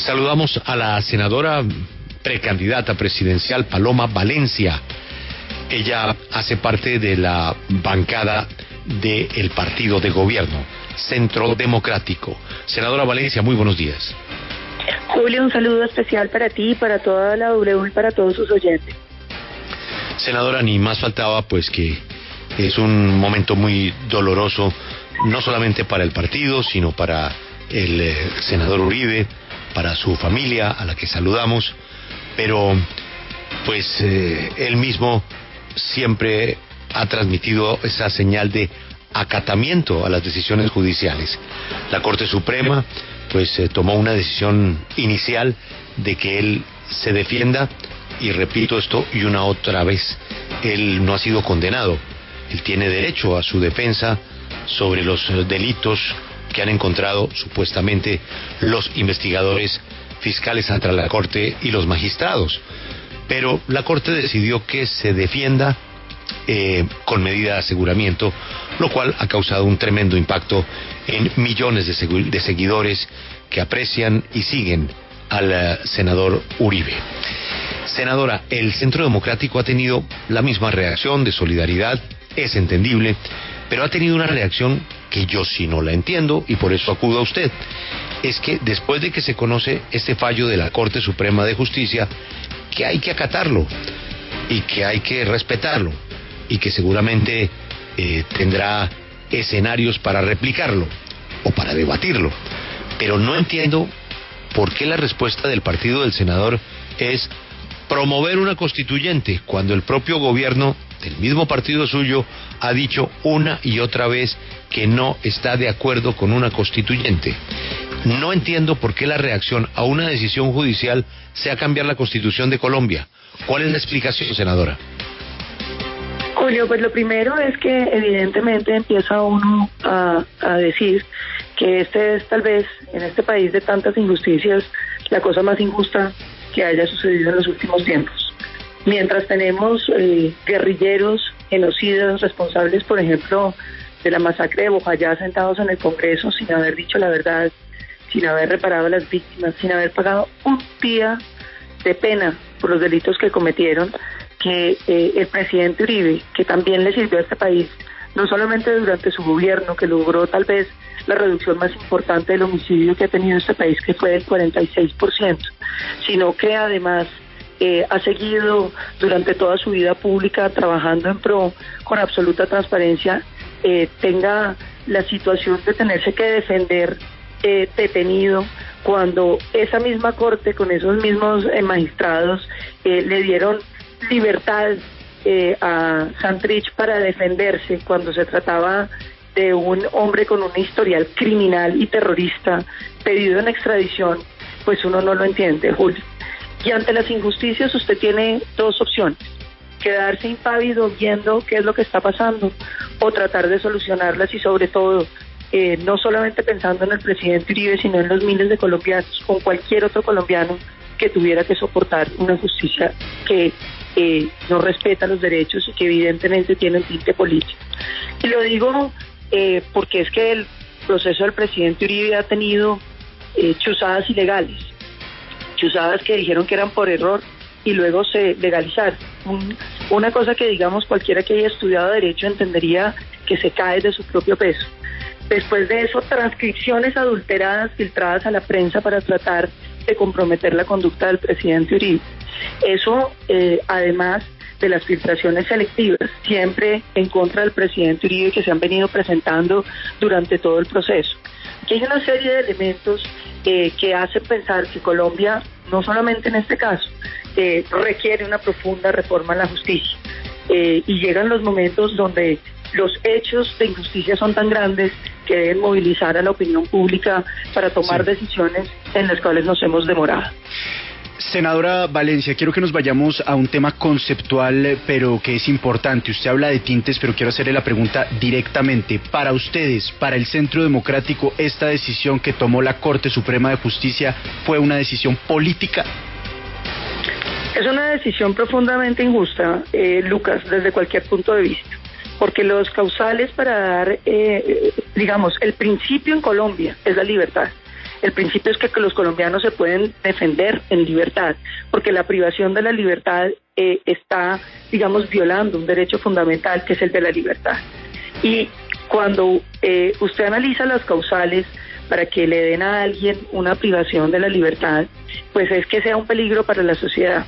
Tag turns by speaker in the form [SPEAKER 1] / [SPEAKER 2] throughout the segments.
[SPEAKER 1] Saludamos a la senadora precandidata presidencial Paloma Valencia. Ella hace parte de la bancada del partido de gobierno, Centro Democrático. Senadora Valencia, muy buenos días.
[SPEAKER 2] Julio, un saludo especial para ti, para toda la W y para todos sus oyentes.
[SPEAKER 1] Senadora, ni más faltaba pues que es un momento muy doloroso, no solamente para el partido, sino para el senador Uribe, para su familia, a la que saludamos, pero pues él mismo siempre ha transmitido esa señal de acatamiento a las decisiones judiciales. La Corte Suprema pues tomó una decisión inicial de que él se defienda, y repito esto y una otra vez, él no ha sido condenado, él tiene derecho a su defensa sobre los delitos que han encontrado supuestamente los investigadores fiscales ante la Corte y los magistrados. Pero la Corte decidió que se defienda con medida de aseguramiento, lo cual ha causado un tremendo impacto en millones de seguidores que aprecian y siguen al senador Uribe. Senadora, el Centro Democrático ha tenido la misma reacción de solidaridad, es entendible, pero ha tenido una reacción que yo sí no la entiendo y por eso acudo a usted. Es que después de que se conoce este fallo de la Corte Suprema de Justicia, que hay que acatarlo y que hay que respetarlo y que seguramente tendrá escenarios para replicarlo o para debatirlo. Pero no entiendo por qué la respuesta del partido del senador es promover una constituyente, cuando el propio gobierno del mismo partido suyo ha dicho una y otra vez que no está de acuerdo con una constituyente. No entiendo por qué la reacción a una decisión judicial sea cambiar la Constitución de Colombia. ¿Cuál es la explicación, senadora?
[SPEAKER 2] Julio, pues lo primero es que evidentemente empieza uno a decir que este es tal vez, en este país de tantas injusticias, la cosa más injusta que haya sucedido en los últimos tiempos. Mientras tenemos guerrilleros, genocidas, responsables, por ejemplo, de la masacre de Bojayá, sentados en el Congreso sin haber dicho la verdad, sin haber reparado a las víctimas, sin haber pagado un día de pena por los delitos que cometieron, que el presidente Uribe, que también le sirvió a este país, no solamente durante su gobierno, que logró tal vez la reducción más importante del homicidio que ha tenido este país, que fue del 46%, sino que además ha seguido durante toda su vida pública trabajando en pro, con absoluta transparencia, tenga la situación de tenerse que defender detenido, cuando esa misma corte, con esos mismos magistrados, le dieron libertad a Santrich para defenderse cuando se trataba de un hombre con un historial criminal y terrorista pedido en extradición, pues uno no lo entiende, Julio. Y ante las injusticias usted tiene dos opciones: quedarse impávido viendo qué es lo que está pasando, o tratar de solucionarlas, y sobre todo no solamente pensando en el presidente Uribe, sino en los miles de colombianos, con cualquier otro colombiano que tuviera que soportar una justicia que no respeta los derechos y que evidentemente tiene un tinte político. Y lo digo porque es que el proceso del presidente Uribe ha tenido chuzadas ilegales, chuzadas que dijeron que eran por error y luego se legalizaron. Una cosa que, digamos, cualquiera que haya estudiado derecho entendería que se cae de su propio peso. Después de eso, transcripciones adulteradas filtradas a la prensa para tratar de comprometer la conducta del presidente Uribe. Eso, además de las filtraciones selectivas, siempre en contra del presidente Uribe, que se han venido presentando durante todo el proceso. Aquí hay una serie de elementos que hacen pensar que Colombia, no solamente en este caso, requiere una profunda reforma en la justicia. Y llegan los momentos donde los hechos de injusticia son tan grandes que deben movilizar a la opinión pública para tomar decisiones en las cuales nos hemos demorado.
[SPEAKER 3] Senadora Valencia, quiero que nos vayamos a un tema conceptual, pero que es importante. Usted habla de tintes, pero quiero hacerle la pregunta directamente. Para ustedes, para el Centro Democrático, ¿esta decisión que tomó la Corte Suprema de Justicia fue una decisión política?
[SPEAKER 2] Es una decisión profundamente injusta, Lucas, desde cualquier punto de vista. Porque los causales para dar, digamos, el principio en Colombia es la libertad. El principio es que los colombianos se pueden defender en libertad, porque la privación de la libertad está, digamos, violando un derecho fundamental que es el de la libertad. Y cuando usted analiza las causales para que le den a alguien una privación de la libertad, pues es que sea un peligro para la sociedad,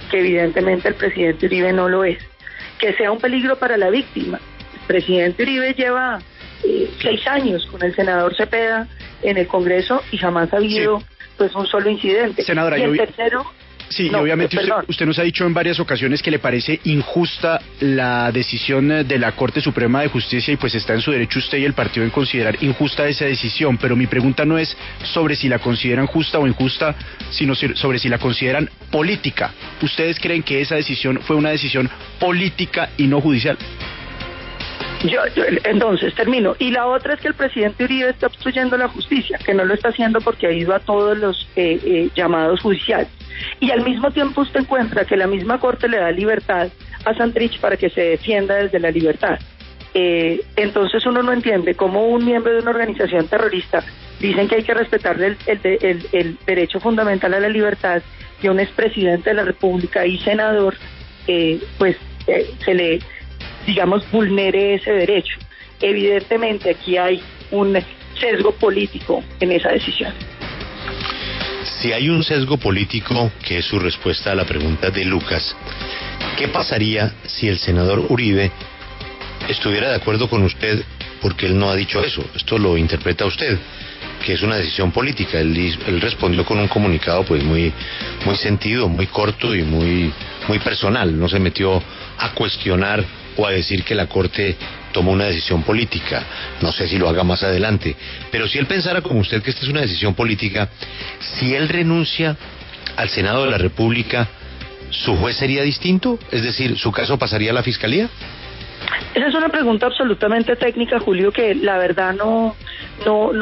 [SPEAKER 2] que evidentemente el presidente Uribe no lo es, que sea un peligro para la víctima. El presidente Uribe lleva 6 años con el senador Cepeda en el Congreso y jamás ha habido pues un solo incidente.
[SPEAKER 3] Senadora,
[SPEAKER 2] y el tercero...
[SPEAKER 3] Sí, no, y obviamente usted nos ha dicho en varias ocasiones que le parece injusta la decisión de la Corte Suprema de Justicia y pues está en su derecho usted y el partido en considerar injusta esa decisión, pero mi pregunta no es sobre si la consideran justa o injusta, sino sobre si la consideran política. ¿Ustedes creen que esa decisión fue una decisión política y no judicial?
[SPEAKER 2] Entonces, termino. Y la otra es que el presidente Uribe está obstruyendo la justicia, que no lo está haciendo porque ha ido a todos los llamados judiciales. Y al mismo tiempo usted encuentra que la misma Corte le da libertad a Santrich para que se defienda desde la libertad. Entonces uno no entiende cómo un miembro de una organización terrorista dicen que hay que respetarle el derecho fundamental a la libertad, y a un expresidente de la República y senador se le, digamos, vulnere ese derecho. Evidentemente aquí hay un sesgo político en esa decisión.
[SPEAKER 1] Si hay un sesgo político, que es su respuesta a la pregunta de Lucas, ¿qué pasaría si el senador Uribe estuviera de acuerdo con usted? Porque él no ha dicho eso, esto lo interpreta usted, que es una decisión política. Él respondió con un comunicado pues muy sentido, muy corto y muy personal. No se metió a cuestionar o a decir que la Corte tomó una decisión política. No sé si lo haga más adelante, pero si él pensara como usted que esta es una decisión política, si él renuncia al Senado de la República, ¿su juez sería distinto? Es decir, ¿su caso pasaría a la Fiscalía?
[SPEAKER 2] Esa es una pregunta absolutamente técnica, Julio, que la verdad no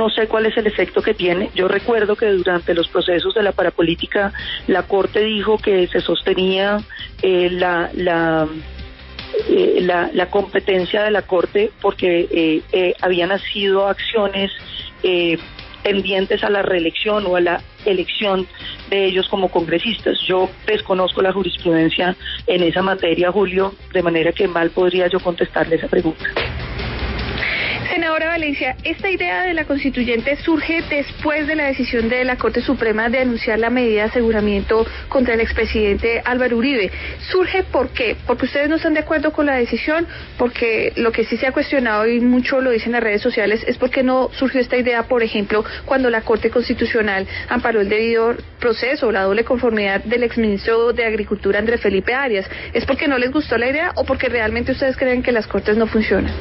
[SPEAKER 2] sé cuál es el efecto que tiene. Yo recuerdo que durante los procesos de la parapolítica la Corte dijo que se sostenía la competencia de la Corte porque habían nacido acciones pendientes a la reelección o a la elección de ellos como congresistas. Yo desconozco la jurisprudencia en esa materia, Julio, de manera que mal podría yo contestarle esa pregunta.
[SPEAKER 4] Senadora Valencia, esta idea de la constituyente surge después de la decisión de la Corte Suprema de anunciar la medida de aseguramiento contra el expresidente Álvaro Uribe. ¿Surge por qué? ¿Porque ustedes no están de acuerdo con la decisión? Porque lo que sí se ha cuestionado y mucho lo dicen las redes sociales es porque no surgió esta idea, por ejemplo, cuando la Corte Constitucional amparó el debido proceso, la doble conformidad del exministro de Agricultura Andrés Felipe Arias. ¿Es porque no les gustó la idea o porque realmente ustedes creen que las Cortes no funcionan?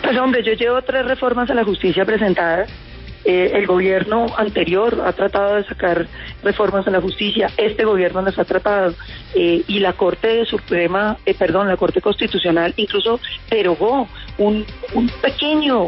[SPEAKER 2] Pues hombre, yo llevo 3 reformas a la justicia presentadas. El gobierno anterior ha tratado de sacar reformas a la justicia, este gobierno las ha tratado, y la Corte Suprema, la Corte Constitucional incluso derogó un pequeño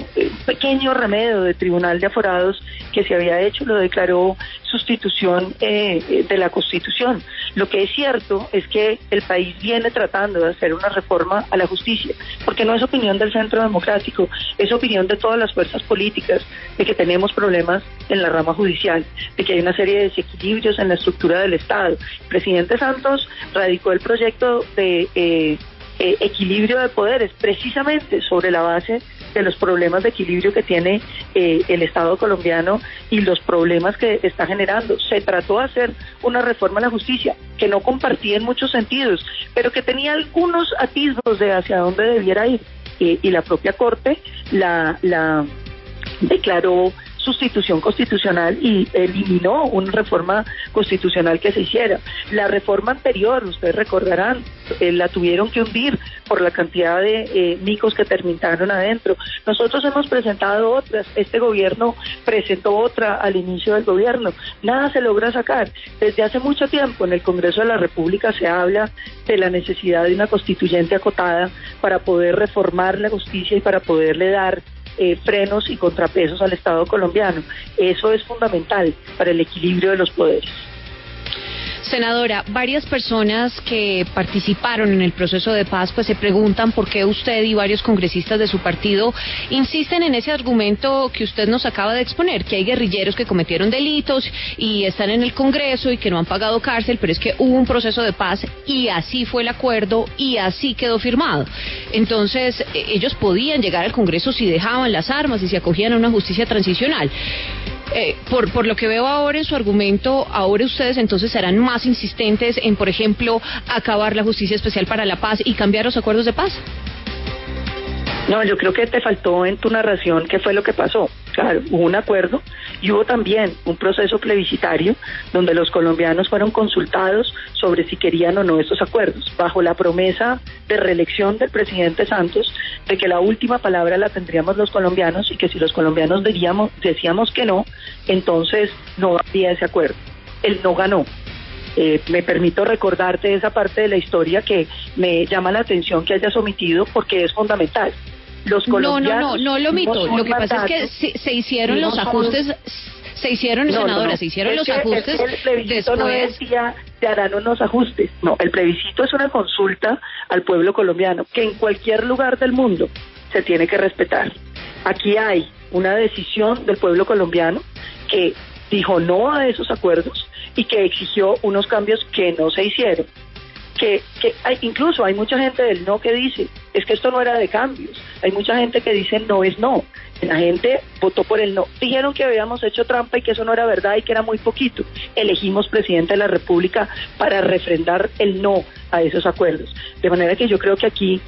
[SPEAKER 2] remedio de Tribunal de Aforados que se había hecho, lo declaró sustitución de la Constitución. Lo que es cierto es que el país viene tratando de hacer una reforma a la justicia, porque no es opinión del Centro Democrático, es opinión de todas las fuerzas políticas, de que tenemos problemas en la rama judicial, de que hay una serie de desequilibrios en la estructura del Estado. El presidente Santos radicó el proyecto de equilibrio de poderes, precisamente sobre la base de los problemas de equilibrio que tiene el Estado colombiano y los problemas que está generando. Se trató de hacer una reforma a la justicia que no compartía en muchos sentidos, pero que tenía algunos atisbos de hacia dónde debiera ir, y la propia Corte la declaró sustitución constitucional y eliminó una reforma constitucional que se hiciera. La reforma anterior, ustedes recordarán, la tuvieron que hundir por la cantidad de micos que terminaron adentro. Nosotros hemos presentado otras, este gobierno presentó otra al inicio del gobierno, nada se logra sacar. Desde hace mucho tiempo en el Congreso de la República se habla de la necesidad de una constituyente acotada para poder reformar la justicia y para poderle dar frenos y contrapesos al Estado colombiano. Eso es fundamental para el equilibrio de los poderes.
[SPEAKER 5] Senadora, varias personas que participaron en el proceso de paz pues se preguntan por qué usted y varios congresistas de su partido insisten en ese argumento que usted nos acaba de exponer, que hay guerrilleros que cometieron delitos y están en el Congreso y que no han pagado cárcel, pero es que hubo un proceso de paz y así fue el acuerdo y así quedó firmado. Entonces, ellos podían llegar al Congreso si dejaban las armas y se acogían a una justicia transicional. Por lo que veo ahora en su argumento, ahora ustedes entonces serán más insistentes en, por ejemplo, acabar la Justicia Especial para la Paz y cambiar los acuerdos de paz.
[SPEAKER 2] No, yo creo que te faltó en tu narración qué fue lo que pasó. Claro, hubo un acuerdo y hubo también un proceso plebiscitario donde los colombianos fueron consultados sobre si querían o no estos acuerdos, bajo la promesa de reelección del presidente Santos, de que la última palabra la tendríamos los colombianos y que si los colombianos decíamos que no, entonces no había ese acuerdo. Él no ganó. Me permito recordarte esa parte de la historia que me llama la atención que hayas omitido porque es fundamental. Los colombianos
[SPEAKER 5] no lo omito. Lo que pasa es que se hicieron los ajustes, se hicieron los ajustes.
[SPEAKER 2] El plebiscito
[SPEAKER 5] después...
[SPEAKER 2] no decía se harán unos ajustes. No, el plebiscito es una consulta al pueblo colombiano que en cualquier lugar del mundo se tiene que respetar. Aquí hay una decisión del pueblo colombiano que dijo no a esos acuerdos y que exigió unos cambios que no se hicieron. Incluso hay mucha gente del no que dice, es que esto no era de cambios. Hay mucha gente que dice no es no. La gente votó por el no. Dijeron que habíamos hecho trampa y que eso no era verdad y que era muy poquito. Elegimos presidente de la República para refrendar el no a esos acuerdos. De manera que yo creo que aquí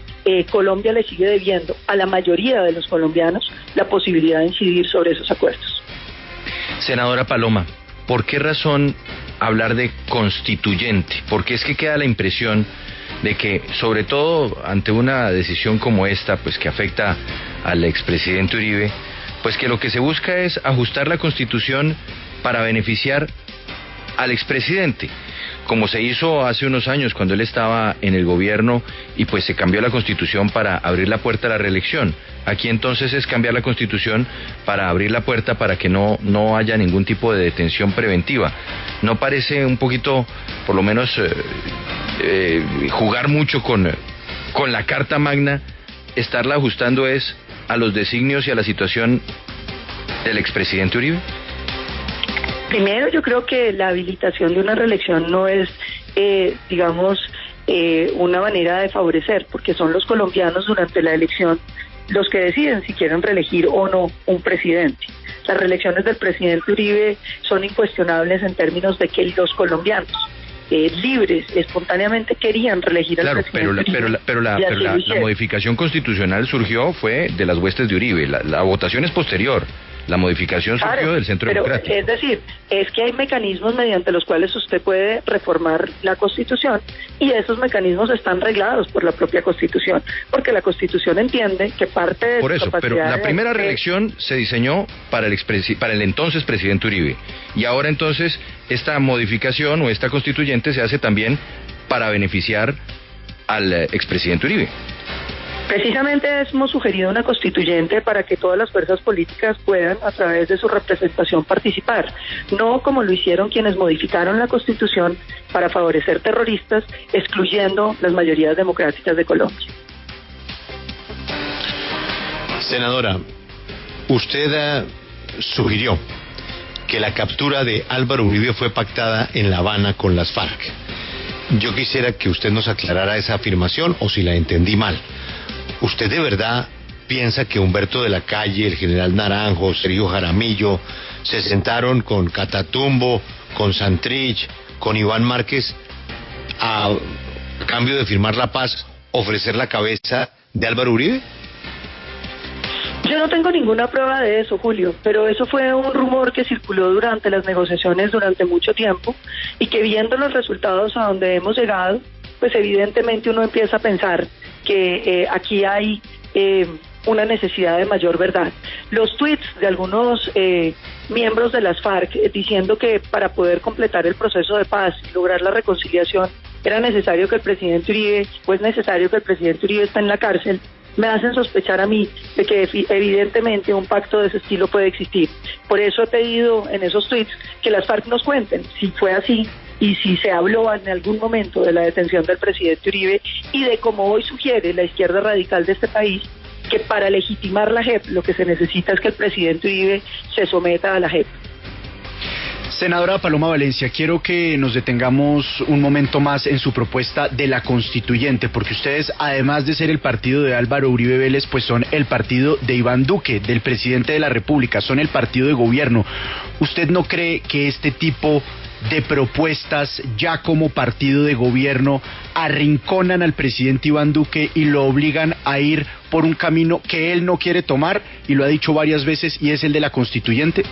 [SPEAKER 2] Colombia le sigue debiendo a la mayoría de los colombianos la posibilidad de incidir sobre esos acuerdos.
[SPEAKER 6] Senadora Paloma, ¿por qué razón hablar de constituyente? Porque es que queda la impresión de que, sobre todo ante una decisión como esta, pues que afecta al expresidente Uribe, pues que lo que se busca es ajustar la Constitución para beneficiar al expresidente, como se hizo hace unos años cuando él estaba en el gobierno y pues se cambió la Constitución para abrir la puerta a la reelección. Aquí entonces es cambiar la Constitución para abrir la puerta para que no haya ningún tipo de detención preventiva. ¿No parece un poquito, por lo menos, jugar mucho con la Carta Magna, estarla ajustando es a los designios y a la situación del expresidente Uribe?
[SPEAKER 2] Primero, yo creo que la habilitación de una reelección no es, una manera de favorecer, porque son los colombianos durante la elección los que deciden si quieren reelegir o no un presidente. Las reelecciones del presidente Uribe son incuestionables en términos de que los colombianos libres, espontáneamente querían reelegir al presidente Uribe.
[SPEAKER 6] Pero la modificación constitucional fue de las huestes de Uribe, la votación es posterior. La modificación surgió del Centro Democrático.
[SPEAKER 2] Es decir, es que hay mecanismos mediante los cuales usted puede reformar la Constitución y esos mecanismos están reglados por la propia Constitución, porque la Constitución entiende que parte de
[SPEAKER 6] por eso, pero la primera reelección se diseñó para el entonces presidente Uribe y ahora entonces esta modificación o esta constituyente se hace también para beneficiar al expresidente Uribe.
[SPEAKER 2] Precisamente hemos sugerido una constituyente para que todas las fuerzas políticas puedan, a través de su representación, participar, no como lo hicieron quienes modificaron la Constitución para favorecer terroristas, excluyendo las mayorías democráticas de Colombia.
[SPEAKER 1] Senadora, usted sugirió que la captura de Álvaro Uribe fue pactada en La Habana con las FARC. Yo quisiera que usted nos aclarara esa afirmación o si la entendí mal. ¿Usted de verdad piensa que Humberto de la Calle, el general Naranjo, Sergio Jaramillo se sentaron con Catatumbo, con Santrich, con Iván Márquez a cambio de firmar la paz, ofrecer la cabeza de Álvaro Uribe?
[SPEAKER 2] Yo no tengo ninguna prueba de eso, Julio, pero eso fue un rumor que circuló durante las negociaciones durante mucho tiempo y que viendo los resultados a donde hemos llegado, pues evidentemente uno empieza a pensar que aquí hay una necesidad de mayor verdad. Los tweets de algunos miembros de las FARC diciendo que para poder completar el proceso de paz y lograr la reconciliación era necesario que el presidente Uribe, pues necesario que el presidente Uribe está en la cárcel, me hacen sospechar a mí de que evidentemente un pacto de ese estilo puede existir. Por eso he pedido en esos tweets que las FARC nos cuenten si fue así y si se habló en algún momento de la detención del presidente Uribe y de como hoy sugiere la izquierda radical de este país, que para legitimar la JEP lo que se necesita es que el presidente Uribe se someta a la JEP.
[SPEAKER 3] Senadora Paloma Valencia, quiero que nos detengamos un momento más en su propuesta de la constituyente, porque ustedes, además de ser el partido de Álvaro Uribe Vélez, pues son el partido de Iván Duque, del presidente de la República, son el partido de gobierno. ¿Usted no cree que este tipo de propuestas, ya como partido de gobierno, arrinconan al presidente Iván Duque y lo obligan a ir por un camino que él no quiere tomar, y lo ha dicho varias veces, y es el de la constituyente?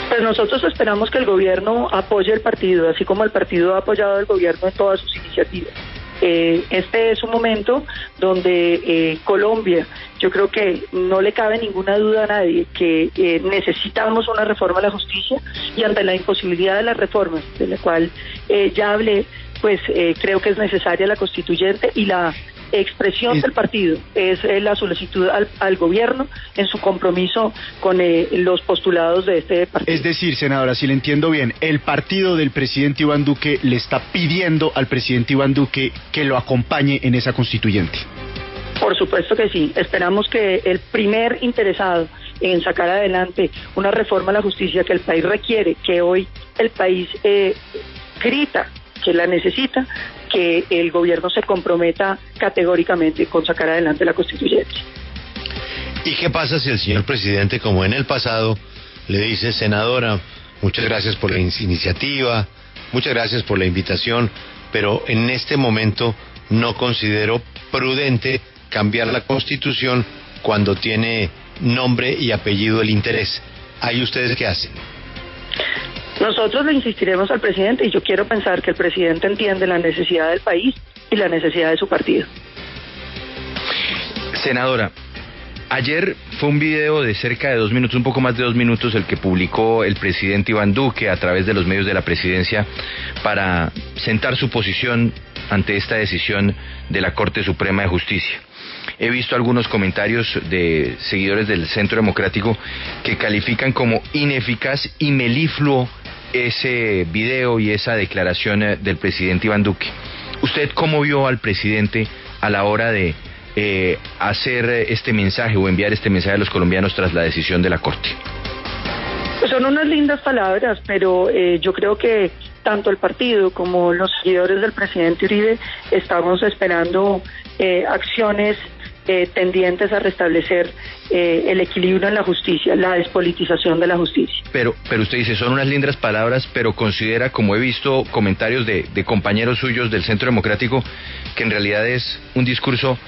[SPEAKER 2] Pues nosotros esperamos que el gobierno apoye el partido, así como el partido ha apoyado al gobierno en todas sus iniciativas. Este es un momento donde Colombia, yo creo que no le cabe ninguna duda a nadie que necesitamos una reforma a la justicia, y ante la imposibilidad de las reformas, de la cual ya hablé, pues creo que es necesaria la constituyente, y la expresión del partido es la solicitud al gobierno en su compromiso con los postulados de este partido.
[SPEAKER 3] Es decir, senadora, si le entiendo bien, el partido del presidente Iván Duque le está pidiendo al presidente Iván Duque que lo acompañe en esa constituyente.
[SPEAKER 2] Por supuesto que sí. Esperamos que el primer interesado en sacar adelante una reforma a la justicia que el país requiere, que hoy el país grita que la necesita, que el gobierno se comprometa categóricamente con sacar adelante la constituyente.
[SPEAKER 1] ¿Y qué pasa si el señor presidente, como en el pasado, le dice: senadora, muchas gracias por la iniciativa, muchas gracias por la invitación, pero en este momento no considero prudente cambiar la Constitución cuando tiene nombre y apellido el interés? ¿Ahí ustedes qué hacen?
[SPEAKER 2] Nosotros le insistiremos al presidente, y yo quiero pensar que el presidente entiende la necesidad del país y la necesidad de su partido.
[SPEAKER 6] Senadora, ayer fue un video de cerca de 2 minutos, un poco más de 2 minutos, el que publicó el presidente Iván Duque a través de los medios de la presidencia para sentar su posición ante esta decisión de la Corte Suprema de Justicia. He visto algunos comentarios de seguidores del Centro Democrático que califican como ineficaz y melifluo ese video y esa declaración del presidente Iván Duque. ¿Usted cómo vio al presidente a la hora de hacer este mensaje o enviar este mensaje a los colombianos tras la decisión de la Corte?
[SPEAKER 2] Pues son unas lindas palabras, pero yo creo que tanto el partido como los seguidores del presidente Uribe estamos esperando acciones tendientes a restablecer el equilibrio en la justicia, la despolitización de la justicia.
[SPEAKER 6] Pero usted dice, son unas lindas palabras, pero considera, como he visto comentarios de compañeros suyos del Centro Democrático, que en realidad es un discurso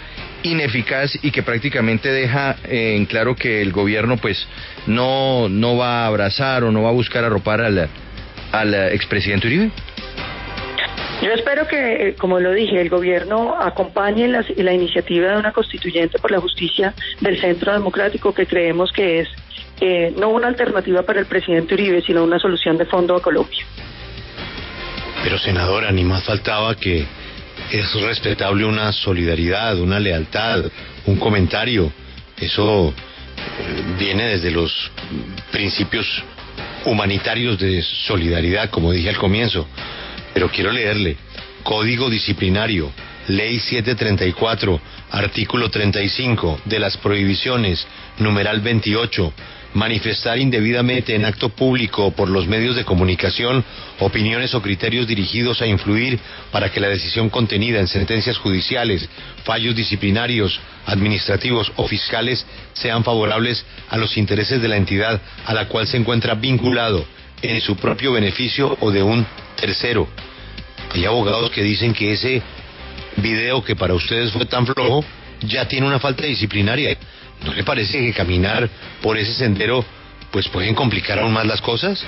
[SPEAKER 6] ineficaz y que prácticamente deja en claro que el gobierno pues no va a abrazar o no va a buscar arropar al expresidente Uribe.
[SPEAKER 2] Yo espero que, como lo dije, el gobierno acompañe la iniciativa de una constituyente por la justicia del Centro Democrático, que creemos que es no una alternativa para el presidente Uribe, sino una solución de fondo a Colombia.
[SPEAKER 1] Pero, senadora, ni más faltaba que es respetable una solidaridad, una lealtad, un comentario. Eso viene desde los principios humanitarios de solidaridad, como dije al comienzo. Pero quiero leerle: Código Disciplinario, Ley 734, artículo 35, de las prohibiciones, numeral 28, manifestar indebidamente en acto público o por los medios de comunicación opiniones o criterios dirigidos a influir para que la decisión contenida en sentencias judiciales, fallos disciplinarios, administrativos o fiscales sean favorables a los intereses de la entidad a la cual se encuentra vinculado, en su propio beneficio o de un tercero. Hay abogados que dicen que ese video, que para ustedes fue tan flojo, ya tiene una falta disciplinaria. ¿No le parece que caminar por ese sendero pues pueden complicar aún más las cosas?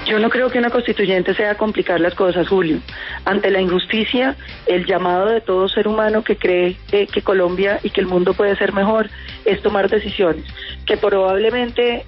[SPEAKER 2] Yo no creo que una constituyente sea complicar las cosas, Julio. Ante la injusticia, el llamado de todo ser humano que cree que Colombia y que el mundo puede ser mejor es tomar decisiones que probablemente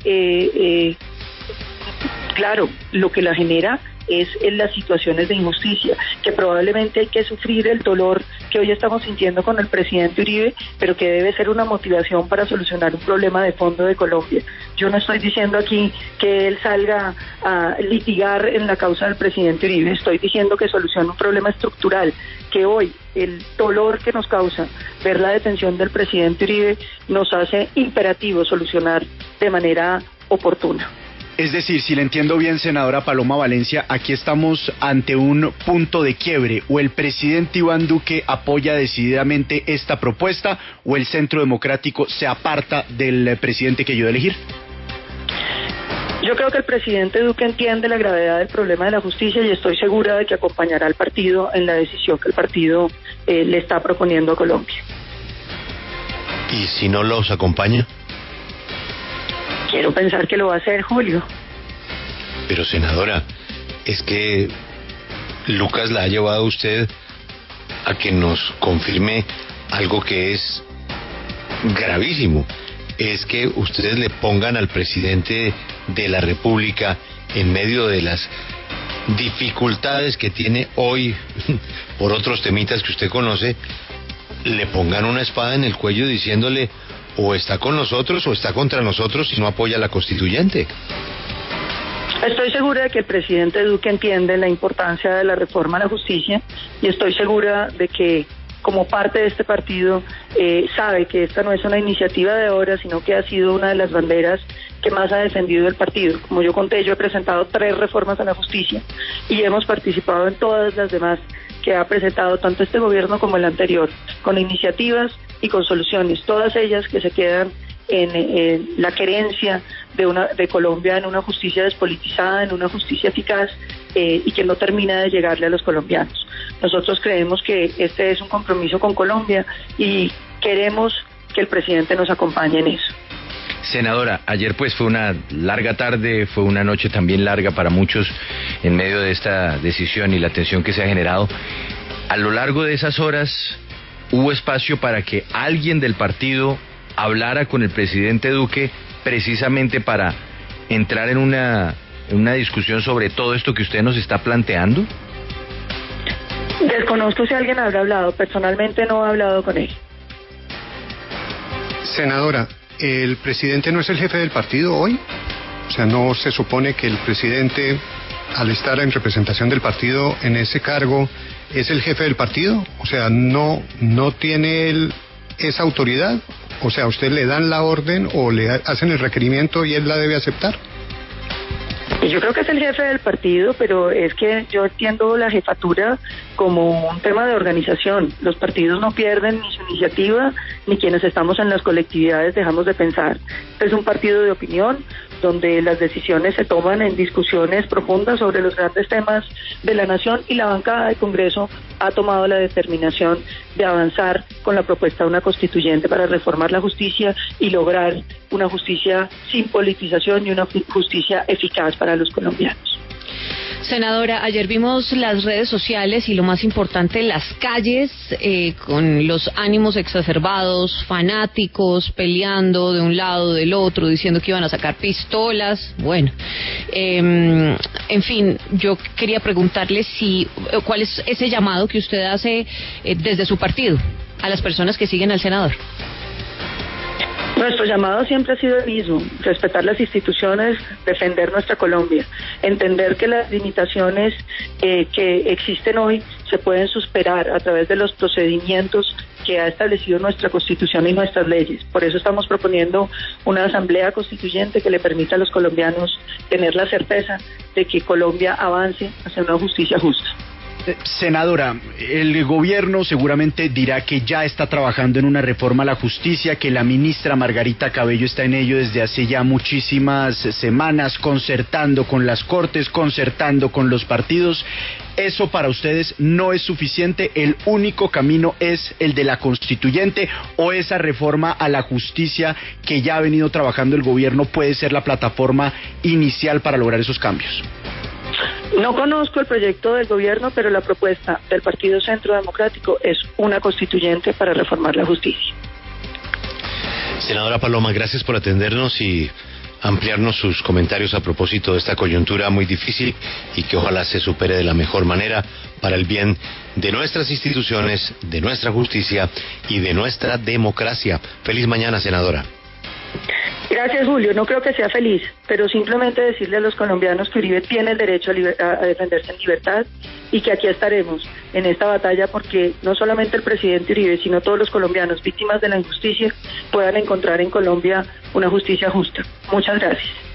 [SPEAKER 2] claro, lo que la genera es en las situaciones de injusticia, que probablemente hay que sufrir el dolor que hoy estamos sintiendo con el presidente Uribe, pero que debe ser una motivación para solucionar un problema de fondo de Colombia. Yo no estoy diciendo aquí que él salga a litigar en la causa del presidente Uribe, estoy diciendo que solucione un problema estructural, que hoy el dolor que nos causa ver la detención del presidente Uribe nos hace imperativo solucionar de manera oportuna.
[SPEAKER 3] Es decir, si le entiendo bien, senadora Paloma Valencia, aquí estamos ante un punto de quiebre. O el presidente Iván Duque apoya decididamente esta propuesta, o el Centro Democrático se aparta del presidente que ayudó a elegir.
[SPEAKER 2] Yo creo que el presidente Duque entiende la gravedad del problema de la justicia y estoy segura de que acompañará al partido en la decisión que el partido le está proponiendo a Colombia.
[SPEAKER 1] ¿Y si no los acompaña?
[SPEAKER 2] Quiero pensar que lo va a hacer, Julio.
[SPEAKER 1] Pero senadora, es que Lucas la ha llevado a usted a que nos confirme algo que es gravísimo. Es que ustedes le pongan al presidente de la República en medio de las dificultades que tiene hoy por otros temitas que usted conoce, le pongan una espada en el cuello diciéndole o está con nosotros o está contra nosotros y no apoya a la constituyente.
[SPEAKER 2] Estoy segura de que el presidente Duque entiende la importancia de la reforma a la justicia y estoy segura de que como parte de este partido sabe que esta no es una iniciativa de ahora, sino que ha sido una de las banderas que más ha defendido el partido. Como yo conté, yo he presentado 3 reformas a la justicia y hemos participado en todas las demás que ha presentado tanto este gobierno como el anterior, con iniciativas y con soluciones, todas ellas que se quedan en la querencia de Colombia en una justicia despolitizada, en una justicia eficaz y que no termina de llegarle a los colombianos. Nosotros creemos que este es un compromiso con Colombia y queremos que el presidente nos acompañe en eso.
[SPEAKER 6] Senadora, ayer pues fue una larga tarde, fue una noche también larga para muchos en medio de esta decisión y la tensión que se ha generado. A lo largo de esas horas, ¿hubo espacio para que alguien del partido hablara con el presidente Duque precisamente para entrar en una discusión sobre todo esto que usted nos está planteando?
[SPEAKER 2] Desconozco si alguien habrá hablado, personalmente no he hablado con él.
[SPEAKER 7] Senadora, ¿el presidente no es el jefe del partido hoy? O sea, ¿no se supone que el presidente, al estar en representación del partido en ese cargo, es el jefe del partido? O sea, ¿no tiene él esa autoridad? O sea, ¿usted le dan la orden o le hacen el requerimiento y él la debe aceptar?
[SPEAKER 2] Yo creo que es el jefe del partido, pero es que yo entiendo la jefatura como un tema de organización. Los partidos no pierden ni su iniciativa, ni quienes estamos en las colectividades dejamos de pensar. Este es un partido de opinión, donde las decisiones se toman en discusiones profundas sobre los grandes temas de la nación y la bancada del Congreso ha tomado la determinación de avanzar con la propuesta de una constituyente para reformar la justicia y lograr una justicia sin politización y una justicia eficaz para los colombianos.
[SPEAKER 5] Senadora, ayer vimos las redes sociales y lo más importante, las calles, con los ánimos exacerbados, fanáticos, peleando de un lado, del otro, diciendo que iban a sacar pistolas. Bueno, en fin, yo quería preguntarle cuál es ese llamado que usted hace desde su partido a las personas que siguen al senador.
[SPEAKER 2] Nuestro llamado siempre ha sido el mismo: respetar las instituciones, defender nuestra Colombia, entender que las limitaciones que existen hoy se pueden superar a través de los procedimientos que ha establecido nuestra Constitución y nuestras leyes. Por eso estamos proponiendo una asamblea constituyente que le permita a los colombianos tener la certeza de que Colombia avance hacia una justicia justa.
[SPEAKER 3] Senadora, el gobierno seguramente dirá que ya está trabajando en una reforma a la justicia, que la ministra Margarita Cabello está en ello desde hace ya muchísimas semanas, concertando con las cortes, concertando con los partidos. ¿Eso para ustedes no es suficiente? ¿El único camino es el de la constituyente o esa reforma a la justicia que ya ha venido trabajando el gobierno puede ser la plataforma inicial para lograr esos cambios?
[SPEAKER 2] No conozco el proyecto del gobierno, pero la propuesta del Partido Centro Democrático es una constituyente para reformar la justicia.
[SPEAKER 1] Senadora Paloma, gracias por atendernos y ampliarnos sus comentarios a propósito de esta coyuntura muy difícil y que ojalá se supere de la mejor manera para el bien de nuestras instituciones, de nuestra justicia y de nuestra democracia. Feliz mañana, senadora.
[SPEAKER 2] Gracias, Julio. No creo que sea feliz, pero simplemente decirle a los colombianos que Uribe tiene el derecho a defenderse en libertad y que aquí estaremos en esta batalla porque no solamente el presidente Uribe, sino todos los colombianos víctimas de la injusticia puedan encontrar en Colombia una justicia justa. Muchas gracias.